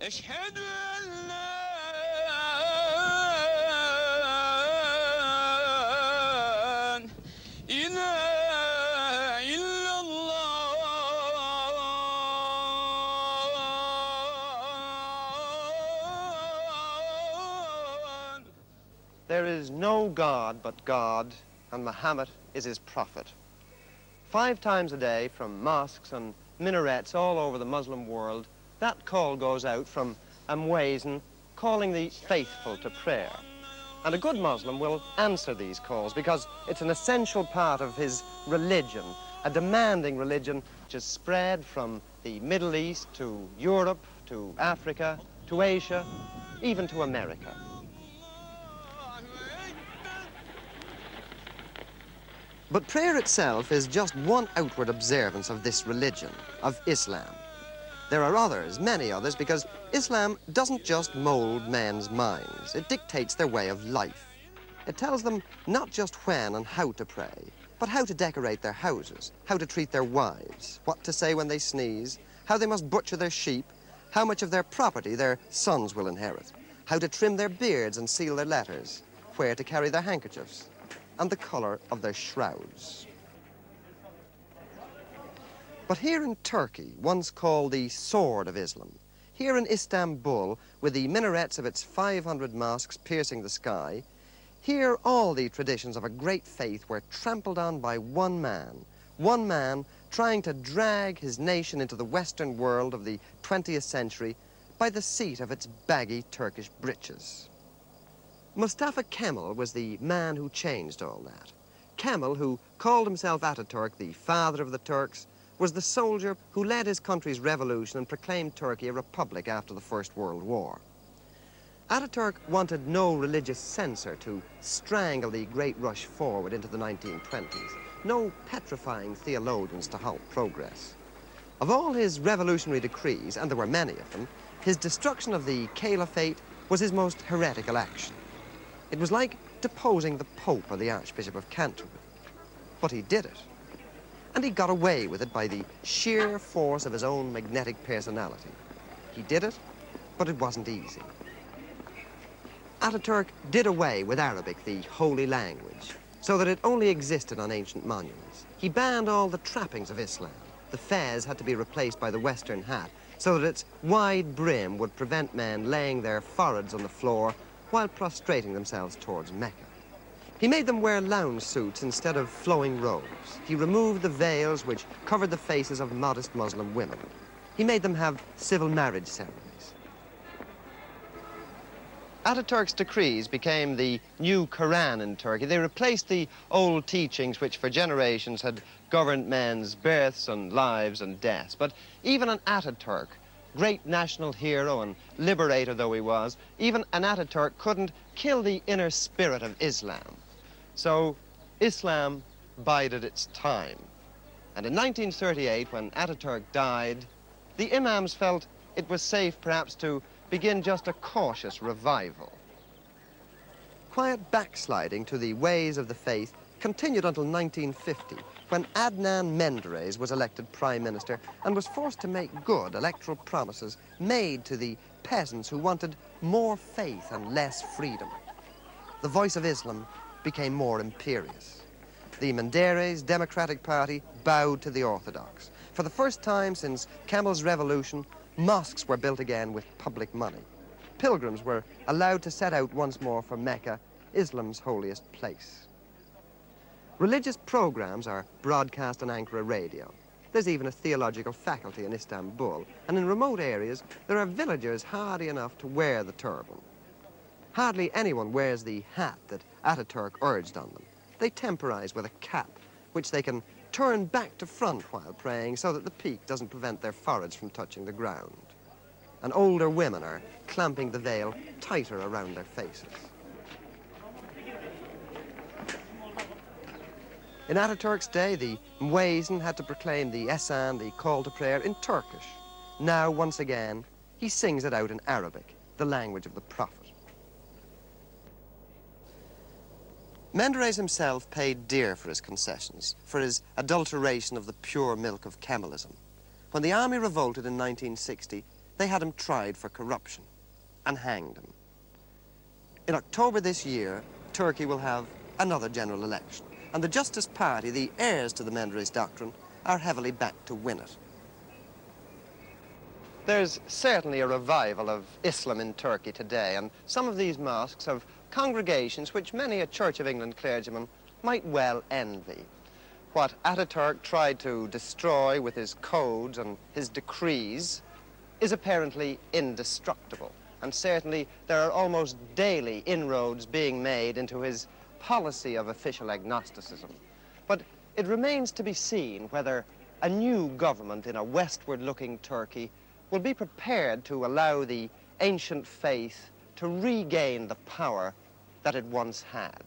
Eşhedü en la ilahe illallah. There is no God but God, and Muhammad is his prophet. 5 times a day from mosques and minarets all over the Muslim world, that call goes out from a muezzin calling the faithful to prayer. And a good Muslim will answer these calls because it's an essential part of his religion, a demanding religion which is spread from the Middle East to Europe, to Africa, to Asia, even to America. But prayer itself is just one outward observance of this religion, of Islam. There are others, many others, because Islam doesn't just mold men's minds, it dictates their way of life. It tells them not just when and how to pray, but how to decorate their houses, how to treat their wives, what to say when they sneeze, how they must butcher their sheep, how much of their property their sons will inherit, how to trim their beards and seal their letters, where to carry their handkerchiefs, and the colour of their shrouds. But here in Turkey, once called the sword of Islam, here in Istanbul, with the minarets of its 500 mosques piercing the sky, here all the traditions of a great faith were trampled on by one man trying to drag his nation into the Western world of the 20th century by the seat of its baggy Turkish breeches. Mustafa Kemal was the man who changed all that. Kemal, who called himself Atatürk, the father of the Turks, was the soldier who led his country's revolution and proclaimed Turkey a republic after the First World War. Atatürk wanted no religious censor to strangle the great rush forward into the 1920s, no petrifying theologians to halt progress. Of all his revolutionary decrees, and there were many of them, his destruction of the caliphate was his most heretical action. It was like deposing the Pope or the Archbishop of Canterbury. But he did it. And he got away with it by the sheer force of his own magnetic personality. He did it, but it wasn't easy. Atatürk did away with Arabic, the holy language, so that it only existed on ancient monuments. He banned all the trappings of Islam. The fez had to be replaced by the Western hat, so that its wide brim would prevent men laying their foreheads on the floor while prostrating themselves towards Mecca. He made them wear lounge suits instead of flowing robes. He removed the veils which covered the faces of modest Muslim women. He made them have civil marriage ceremonies. Atatürk's decrees became the new Quran in Turkey. They replaced the old teachings which for generations had governed men's births and lives and deaths. But even an Atatürk, great national hero and liberator though he was, even an Atatürk couldn't kill the inner spirit of Islam. So Islam bided its time. And in 1938, when Atatürk died, the imams felt it was safe perhaps to begin just a cautious revival. Quiet backsliding to the ways of the faith continued until 1950, when Adnan Menderes was elected prime minister and was forced to make good electoral promises made to the peasants who wanted more faith and less freedom. The voice of Islam became more imperious. The Menderes Democratic Party bowed to the Orthodox. For the first time since Kemal's revolution, mosques were built again with public money. Pilgrims were allowed to set out once more for Mecca, Islam's holiest place. Religious programs are broadcast on Ankara radio. There's even a theological faculty in Istanbul, and in remote areas there are villagers hardy enough to wear the turban. Hardly anyone wears the hat that Atatürk urged on them. They temporize with a cap, which they can turn back to front while praying so that the peak doesn't prevent their foreheads from touching the ground. And older women are clamping the veil tighter around their faces. In Atatürk's day, the muezzin had to proclaim the esan, the call to prayer, in Turkish. Now, once again, he sings it out in Arabic, the language of the Prophet. Menderes himself paid dear for his concessions, for his adulteration of the pure milk of Kemalism. When the army revolted in 1960, they had him tried for corruption and hanged him. In October this year, Turkey will have another general election, and the Justice Party, the heirs to the Menderes doctrine, are heavily backed to win it. There's certainly a revival of Islam in Turkey today, and some of these mosques have congregations which many a Church of England clergyman might well envy. What Atatürk tried to destroy with his codes and his decrees is apparently indestructible, and certainly there are almost daily inroads being made into his policy of official agnosticism. But it remains to be seen whether a new government in a westward-looking Turkey will be prepared to allow the ancient faith to regain the power that it once had.